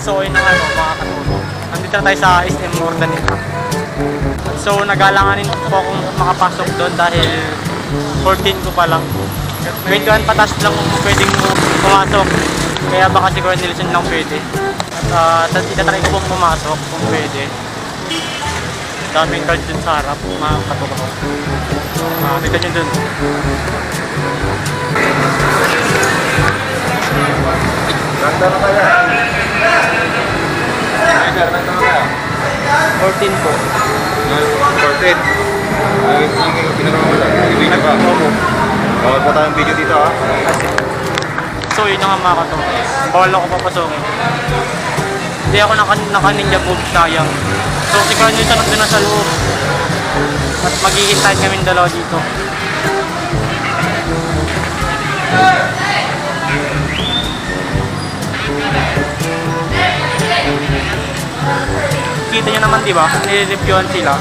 So yun ang ano, mga katuro. Nandito na tayo sa SM Ordaneta. So nagalanganin po akong makapasok doon dahil 14 ko pa lang. 21 patas lang pwedeng pumasok. Kaya baka si Colonel Nelson lang pwede. At itatry ko pong pumasok kung pwede. Daming guard dun sa harap, mga katuro. Dito nyo dun. Ganda na kaya? Ganda na kaya? 14 po. 14? Ay, pinagawa mo lang. Video ka? Bawal pa tayong video dito ha? So yun na nga mga katuro. Bawal ako papasokin. Hindi ako naka-ninja move, sayang. So si Colonel Nelson nandun na sa loob. At mag-i-stand kami dalawa dito. Kita nyo naman diba, nire-reviewan sila.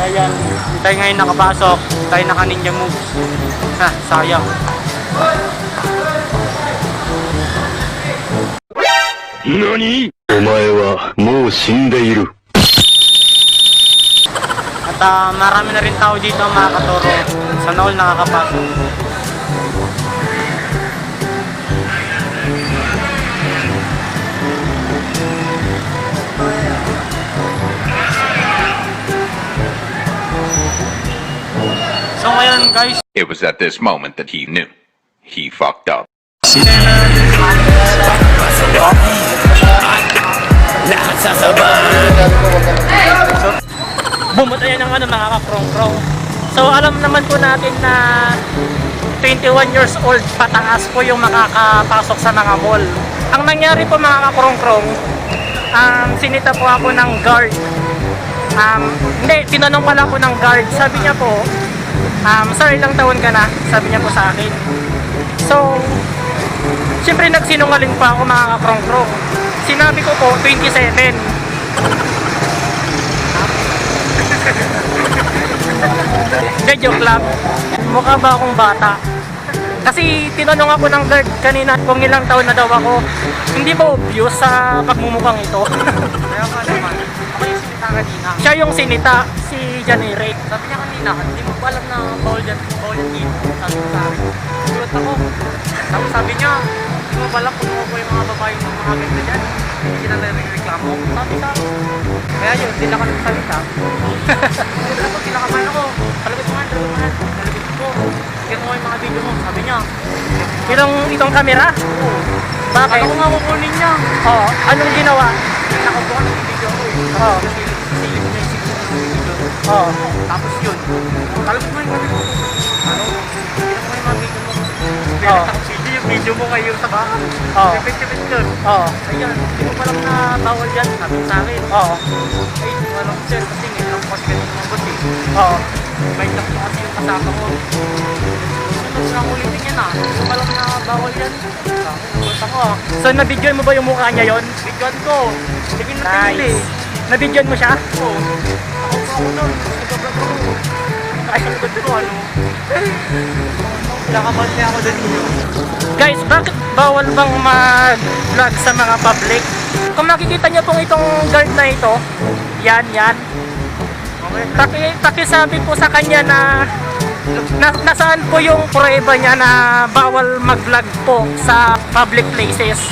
Ayan, tayo ngayon nakapasok, tayo naka-ninja moves. Ha, sayang. NANI?! お前はもう死んでいる。 At marami na rin tao dito mga katoro. Sana all nakakapasok. So ngayon guys, It was at this moment that he knew. He fucked up. bumutayan ng ano mga kakrong-krong. So alam naman po natin na 21 years old pataas po yung makakapasok sa mga mall. Ang nangyari po mga kakrong-krong, sinita po ako ng guard. Hindi, tinanong pala ako ng guard. Sabi niya po, sir, ilang taon ka na? Sabi niya po sa akin. So, siyempre nagsinungaling pa ako mga kakrong-krong. Sinabi ko po, 27. De joke lang. Mukha ba akong bata? Kasi tinanong ako ng guard kanina kung ilang taon na daw ako. Hindi ba obvious sa pagmumukhang ito? Kaya nga naman. Ako yung sinita kanina. Siya yung sinita, si Janire. Sabi niya kanina, hindi mo ba alam na bawal yan dito? Sabi ko sa akin. Sulat ako. Tapos sabi niya, hindi mo ba alam kung ako yung mga babae ng mga ganda dyan? Hindi sila nare-reklamo. Sabi sa akin. Kaya yun, hindi lang ako nagsalita. Tapos kinakabahan ako. Talabit mo nga, talabit ko. Kaya mo yung mga video mo, sabi niya. Itong camera? Oo. Bakit? Ako nga kukunin niya. Oo. Anong ginawa? Nakabuka ng video ko eh. Oo. Silip niya yung video. Oo. Tapos yun. Talabit mo yung mga video mo. Ano? Kaya mo yung mga video mo. Kaya nagtakusilyo yung video mo kayo sa baka. Oo. Pipit-pipit yun. Oo. Ayan. Hindi mo palang na bawal yan. Sabi sa akin. Oo. Ay, walang sir. Kasi ngayon lang kasi ganun mga boss eh. Oo. May lang kasi yung kasama ko. Sunod lang ulitin yan ah. Hindi mo palang na bawal yan. So nabidyoan mo ba yung mukha niya yon? Bidyoan ko. Sige na tingin eh. Nabidyoan mo siya? Oo. Ako doon. Nagbablog ako. Ay, ang ganda ko ano. Nakabal niya ako doon. Guys, bakit bawal bang mag-vlog sa mga public? Kung makikita niyo pong itong guard na ito, yan. Pakisabi po sa kanya na nasaan po yung prueba niya na bawal mag-vlog po sa public places.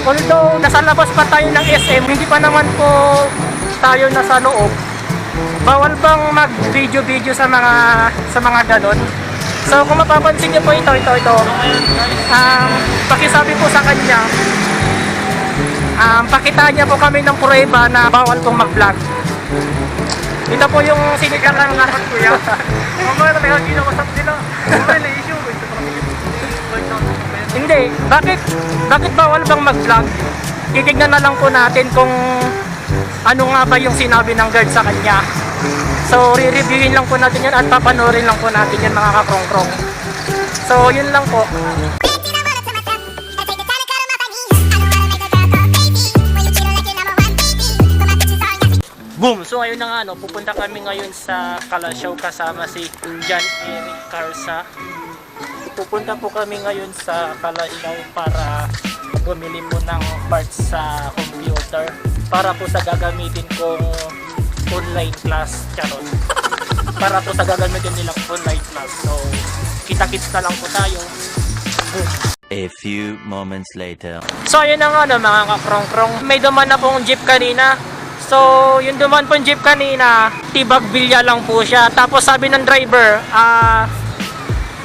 Although nasa labas pa tayo ng SM, hindi pa naman po tayo nasa loob. Bawal bang mag-video sa mga ganon? So kung mapapansin niyo po ito. Pakisabi po sa kanya, pakitaan niya po kami ng prueba na bawal pong mag-vlog. Ito po yung sinigang ng anak ko yan. Mamaya na may kinakasap nila. Mamaya na issue. Hindi. Bakit bawal bang mag-vlog? Titignan na lang po natin kung ano nga ba yung sinabi ng guard sa kanya. So, re-reviewin lang po natin yan at papanoorin lang po natin yan mga kakrong-krong. So, yun lang po. Boom! So ayun na nga, no, pupunta kami ngayon sa Kalasyaw kasama si John Eric Carsa. Pupunta po kami ngayon sa Kalasyaw para bumili po ng parts sa computer para po sa gagamitin kong online class. Charot. Para po sa gagamitin nilang online class. So, kita-kits na lang po tayo. Boom. A few moments later. So ayun na nga mga kakrong-krong. May duman na pong jeep kanina. So yung duman pong jeep kanina, Tibag Villa lang po siya. Tapos sabi ng driver,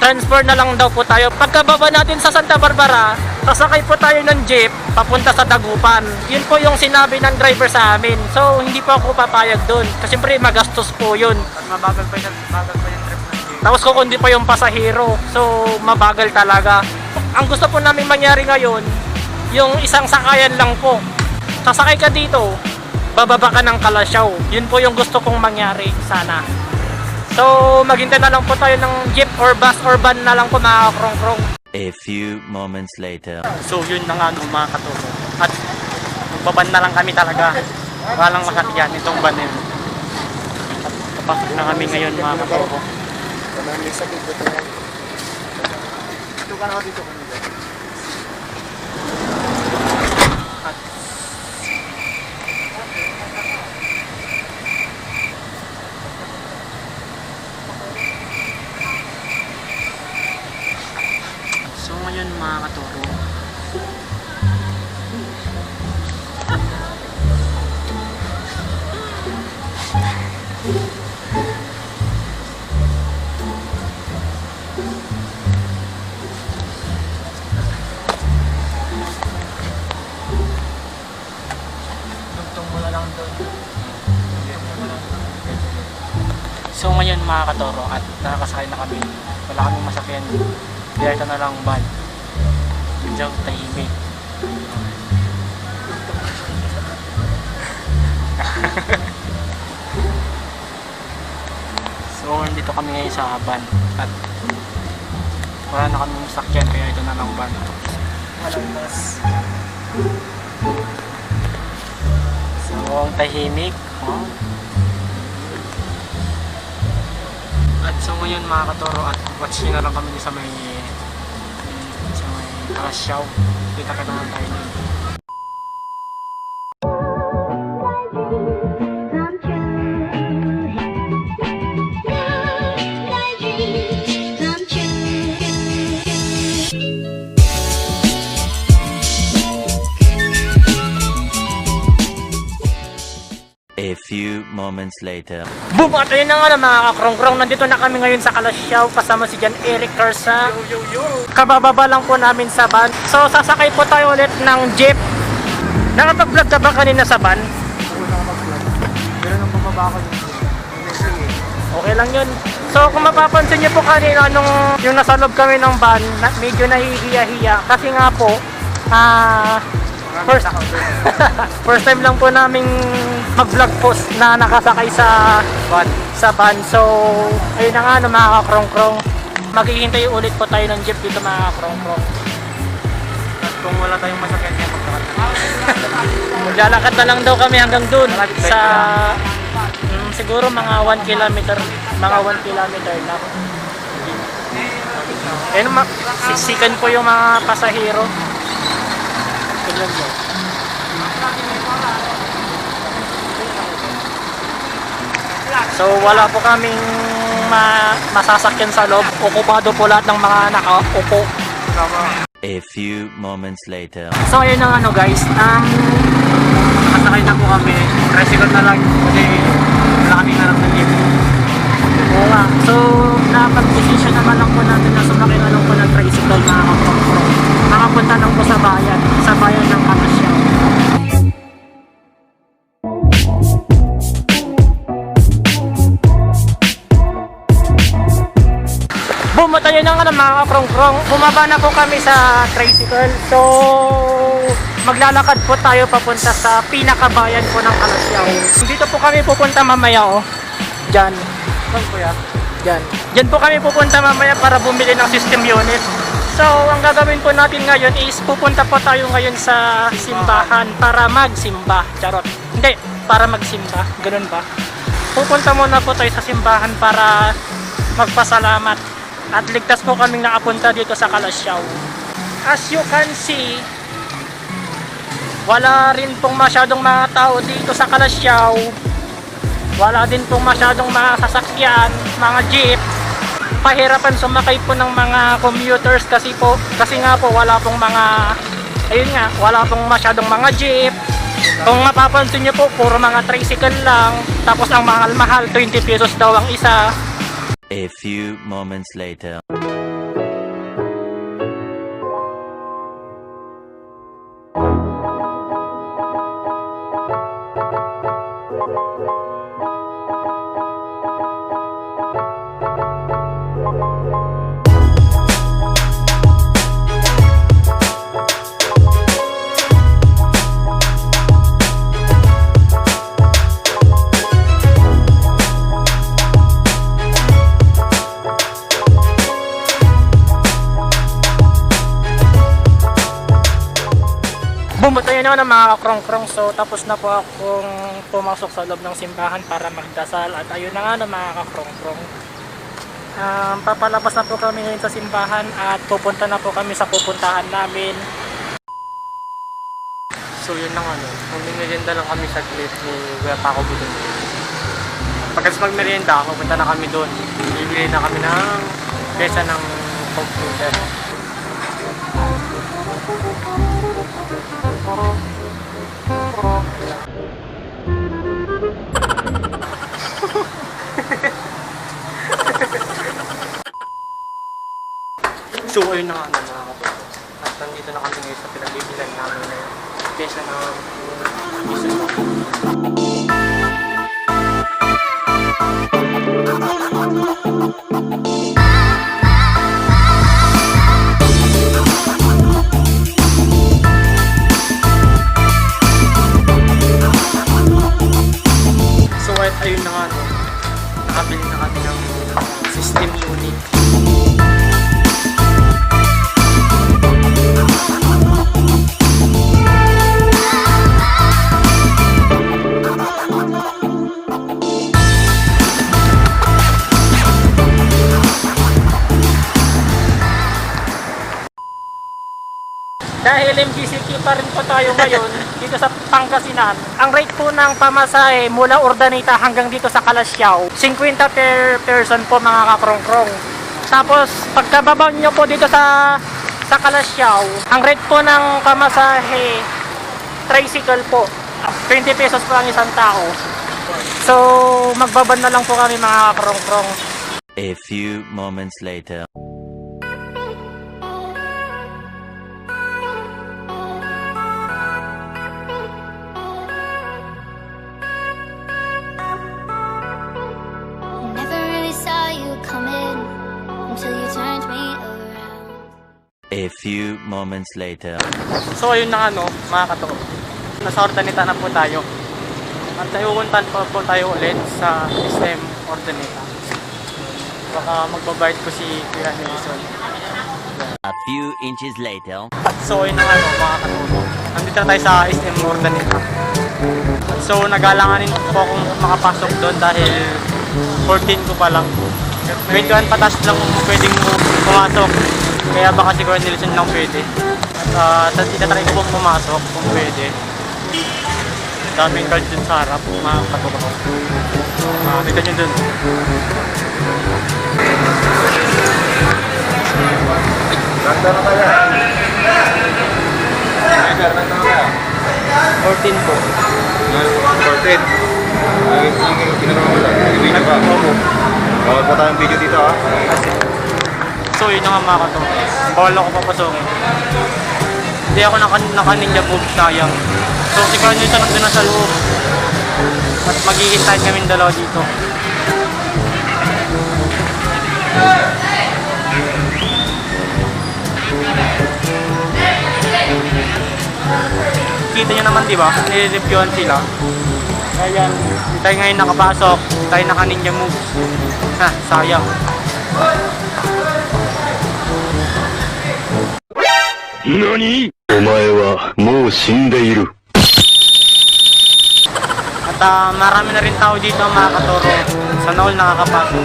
transfer na lang daw po tayo. Pagkababa natin sa Santa Barbara, sasakay po tayo ng jeep papunta sa Dagupan. Yun po yung sinabi ng driver sa amin. So hindi po ako papayag doon. Kasi siyempre magastos po yun. At mabagal pa yung trip ng jeep. Tapos kukundi pa yung pasahero. So mabagal talaga. Ang gusto po namin mangyari ngayon, yung isang sakayan lang po. Sasakay ka dito, bababa ka ng Kalasyaw. Yun po yung gusto kong mangyari sana. So maghintay na lang po tayo ng jeep or bus or van na lang po mga kakrong-krong. A few moments later. So yun na nga mga katuko. At magbaban na lang kami talaga. Walang masakyan itong van yun. At papasok na kami ngayon mga katuko. Dito ka na dito. So ngayon mga katuro, tugtong mo na lang doon. So ngayon mga katoro, at nakakasakay na kami. Wala kaming masakyan. Diyan na lang van. Diyan tahimik. So dito kami ngayon sa van. At wala na kaming masakyan, kaya ito na lang van. Walang bus. So ang tahimik. Oh. At so ngayon mga katoro, at watch nyo na lang kami sa may Kalasyaw. Kita ka naman tayo dito. A few moments later. Boom! At ayun na nga mga kakrong-krong. Nandito na kami ngayon sa Kalasyaw kasama si John Eric Carsa. Kabababa lang po namin sa van. So sasakay po tayo ulit ng jeep. Nakapag-vlog ka ba kanina sa van? Pero nung bumaba ako dito. Okay lang yun. So kung mapapansin niyo po kanina yung nasa loob kami ng van, medyo nahihiya-hiya. Kasi nga po, first time lang po naming mag-vlog post na nakasakay sa van. So ayun na nga mga kakrong-krong. Maghihintay ulit po tayo ng jeep dito mga kakrong-krong. At kung wala tayong masakyan niya, Maglalakad na lang daw kami hanggang dun sa siguro mga 1 kilometer. Mga 1 kilometer lang. Ayun, siksikan po yung mga pasahero. Tignan mo. So wala po kaming masasakyan sa loob. Okupado po lahat ng mga nakaupo. A few moments later. So ayun na ano guys, nakasakay na po kami. Tricycle na lang kasi wala kami harap ng jeep. Oo nga. So napag-decision naman lang po natin na sumakay na lang po ng tricycle mga kapro. Nakapunta lang po sa bayan ng Kalasyaw. Bumatayo na nga ng mga kakrong-krong. Bumaba na po kami sa tricycle. So, maglalakad po tayo papunta sa pinakabayan po ng Kalasyaw. Dito po kami pupunta mamaya, oh. Diyan. Saan kuya? Diyan. Diyan po kami pupunta mamaya para bumili ng system unit. So, ang gagawin po natin ngayon is pupunta po tayo ngayon sa simbahan para magsimba. Charot. Hindi, para magsimba. Ganun ba? Pupunta muna po tayo sa simbahan para magpasalamat. At ligtas po kaming nakapunta dito sa Kalasyaw. As you can see, Wala rin pong masyadong mga tao dito sa Kalasyaw. Wala din pong masyadong mga sasakyan, mga jeep. Pahirapan sumakay po ng mga commuters kasi nga po wala pong mga, ayun nga, wala pong masyadong mga jeep. Kung mapapansin nyo po, puro mga tricycle lang. Tapos ang mahal-mahal, 20 pesos daw ang isa. A few moments later. Bumutayo na ng mga krong-krong, so tapos na po akong pumasok sa loob ng simbahan para magdasal at ayun na nga no, mga kakrong-krong. Papalabas na po kami ngayon sa simbahan at pupunta na po kami sa pupuntahan namin. So yun na nga no, magmerienda lang kami saglit ni Kuya Paco Budon. Pagkatapos magmerienda, pupunta na kami doon. Bibili na kami ng pesa ng computer. So ayun na nga no, mga kakrong. At nandito na kami ngayon sa pinagbibilan namin na pesa ng isa. So at ayun na nga no, nakabili na kami ng system unit. Dahil MGCQ pa rin po tayo ngayon dito sa Pangasinan, ang rate po ng pamasahe mula Urdaneta hanggang dito sa Kalasyaw, 50 per person po mga kakrong-krong. Tapos pagkababaw nyo po dito sa Kalasyaw, ang rate po ng pamasahe tricycle po, 20 pesos po ang isang tao. So magbaban na lang po kami mga kakrong-krong. A few moments later. Never really saw you coming until you turned me around. A few moments later. So ayun na nga no, mga kato. Nasa Urdaneta na po tayo. At naiuuntan pa po tayo ulit sa SM Urdaneta. Baka magbabayad ko si Kuya Nelson. A few inches later. So ayun na nga no, mga kato. Nandito na tayo sa SM Urdaneta. So nagalanganin po akong makapasok doon dahil 14 ko pa lang. 21 patas lang pwedeng pumasok. Kaya baka si Kuya Nelson lang pwede. At itatry ko pong pumasok kung pwede. Daming card dun sa harap, mga katukaw. Kita nyo dun. Ganda na kaya. Ganda na kaya. 14 po. 14. Ang pinarama mo lang. Nag-video ka. Bawal po tayong video dito ha. So yun na nga mga katukaw. Bawal ako papasokin. Hindi ako naka-ninja move, sayang. So si Kuya Nelson nandun na sa loob. At maghihintay kami dalawa dito. Kita nyo naman diba, nire-reviewan sila. Ayan, hindi tayo ngayon nakapasok, hindi tayo naka-ninja move. Ha, sayang. NANI?! お前はもう死んでいる。 At marami na rin tao dito mga katoro. Sana all nakakapasok.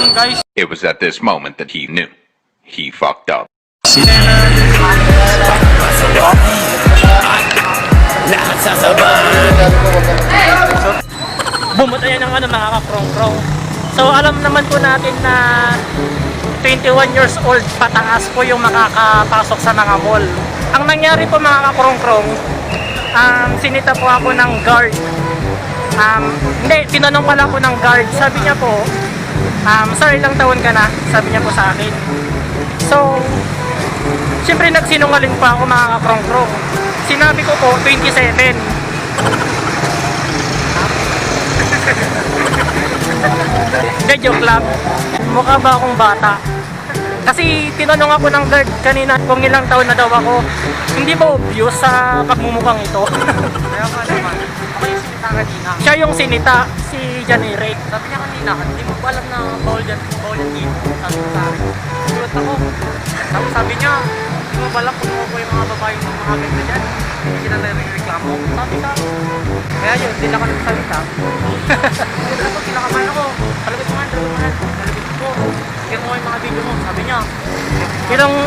yun guys. It was at this moment that he knew. He fucked up. Bumutayan ng mga kakrong-krong. So alam naman po natin na 21 years old pataas po yung makakapasok sa mga mall. Ang nangyari po mga kakrong-krong, sinita po ako ng guard. Hindi, tinanong pala ako ng guard. Sabi niya po, sir, ilang taon ka na? Sabi niya po sa akin. So, siyempre nagsinungaling pa ako mga kakrong-krong. Sinabi ko po, 27. Hindi, joke lang. Mukha ba akong bata? Kasi tinanong ako ng guard kanina kung ilang taon na daw ako. Hindi ba obvious sa pagmumukhang ito? Kaya nga naman, ako yung sinita kanina. Siya yung sinita, si Jan Eric. Sabi niya kanina, hindi mo ba alam na bawal yan dito. Sabi ko sa akin. Sulat ako. Tapos sabi niya, hindi mo ba alam kung ako yung mga babae ng mga ganda dyan? Hindi sila nare-reklamo. Sabi ka. Kaya yun, hindi na ako nagsalita. Hindi ako, kinakabahan ako. Talagod mo nga, talagod ko. Tingnan mo yung mga video mo, sabi niya.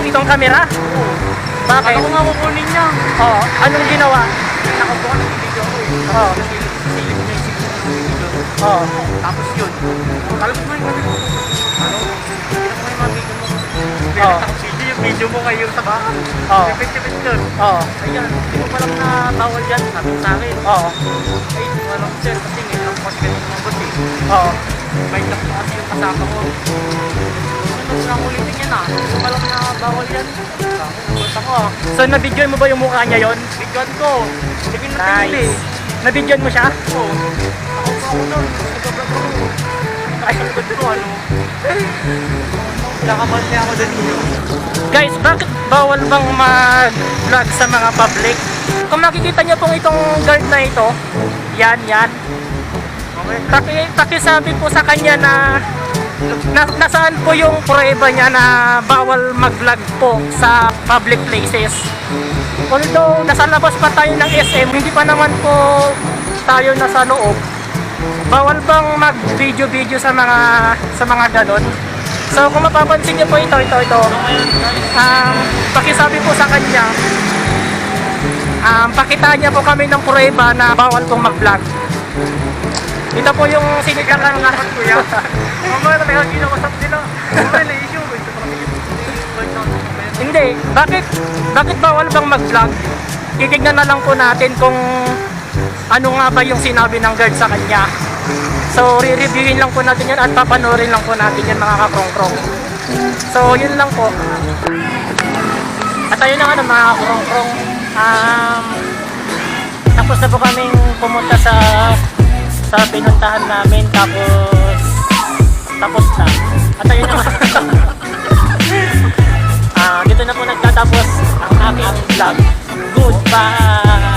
Itong kamera? Oo. Bakit? Ako nga kukunin niya. Oo. Anong ginawa? Nakabukan ng video ako eh. Oo. Silip niya yung silip ng video. Oo. Tapos yun. Talagod mo yung mga video mo. Ano? Tingnan mo yung mga video mo. Oo. Yung video mo ngayon sa bahay. Oo. Pipit-pipit yun. Oo. Ayan, hindi mo palang na bawal yan. Sabi ko sa akin. Oo. Ay, walang sir. Kasi ngayon lang kasi ganito mga boss eh. Oo. May lang po kasi yung kasama ko. Sunod lang ulitin yan ah. Hindi mo palang na bawal yan. Nagulat ako ah. So, nabidyoan mo ba yung mukha niya yon? Bigyan ko. Tingin na tingin eh. Nabidyoan mo siya? Oo. Ako doon. Nagbablog ako. Ay, ang ganda ko ano. Nakaman niya ako doon iyo. Guys, bakit bawal bang mag-vlog sa mga public? Kung makikita niyo pong itong guard na ito, yan. Pakisabi po sa kanya na nasaan po yung prueba niya na bawal mag-vlog po sa public places. Although nasa labas pa tayo ng SM, hindi pa naman po tayo nasa loob. Bawal bang mag-video sa mga ganon? So kung mapapansin niyo po ito. Pakisabi po sa kanya, pakita niya po kami ng prueba na bawal pong mag-vlog. Ito po yung sinikakan nga kuya. Mamaya na may kinakasap nila. Mamaya na issue. Hindi, bakit bawal bang mag-vlog? Titignan na lang po natin kung ano nga ba yung sinabi ng guard sa kanya. So, re-reviewin lang po natin yan at papanoorin lang po natin yan mga kakrong-krong. So, yun lang po. At ayun na nga mga kakrong-krong. Tapos na po kaming pumunta sa pinuntahan namin. Tapos na. At ayun na nga. Dito na po nagtatapos ang aking vlog. Goodbye!